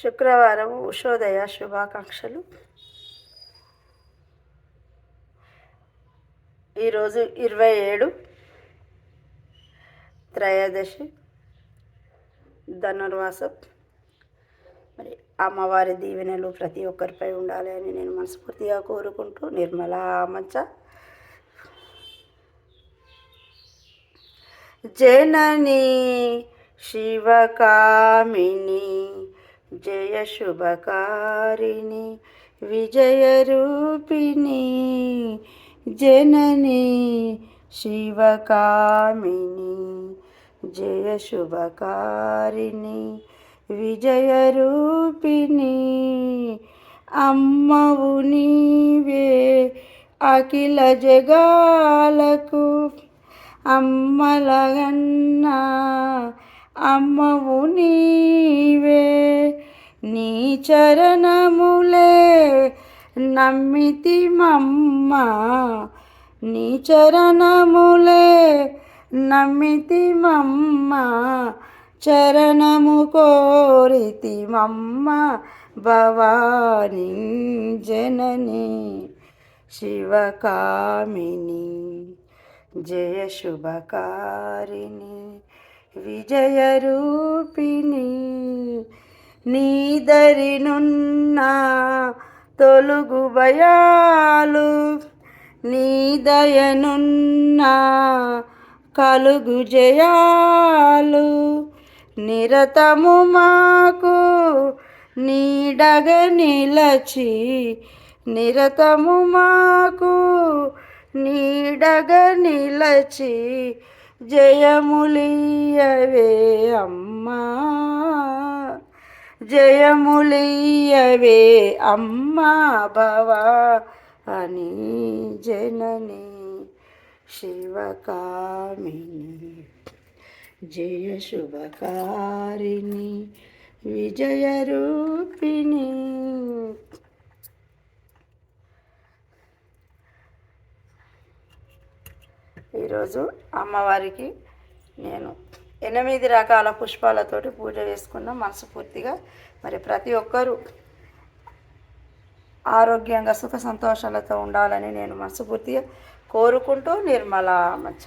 శుక్రవారం ఉషోదయ శుభాకాంక్షలు. ఈరోజు 27 త్రయోదశి ధనుర్మాసం. మరి అమ్మవారి దీవెనలు ప్రతి ఒక్కరిపై ఉండాలి అని నేను మనస్ఫూర్తిగా కోరుకుంటూ నిర్మలా మంచ జననీ శివకామిని జయ శుభకారిణి విజయరూపిణి జననీ శివకామిని జయ శుభకారిణి విజయరూపిణి అమ్మవు నీవే అఖిల జగాలకు అమ్మలగన్నా అమ్మవు నీవే నీ చరణములే నమ్మితిమమ్మ నీ చరణములే నమ్మితిమమ్మ చరణము కోరితిమమ్మ భవాని జనని శివకామిని జయ శుభకారిణి విజయరూపిణి నీదరినున్న తొలుగు భయాలు నీదయనున్న కలుగు జయాలు నిరతము మాకు నీడగ నిలచి నిరతము మాకు నీడగ నిలచి జయములియవే అమ్మా జయములియవే అమ్మా భవాని జనని శివకామిని జయ శుభకారిణి విజయరూపిణి. ఈరోజు అమ్మవారికి నేను 8 రకాల పుష్పాలతోటి పూజ చేసుకున్న మనస్ఫూర్తిగా. మరి ప్రతి ఒక్కరూ ఆరోగ్యంగా సుఖ సంతోషాలతో ఉండాలని నేను మనస్ఫూర్తిగా కోరుకుంటూ నిర్మలా మచ్చ.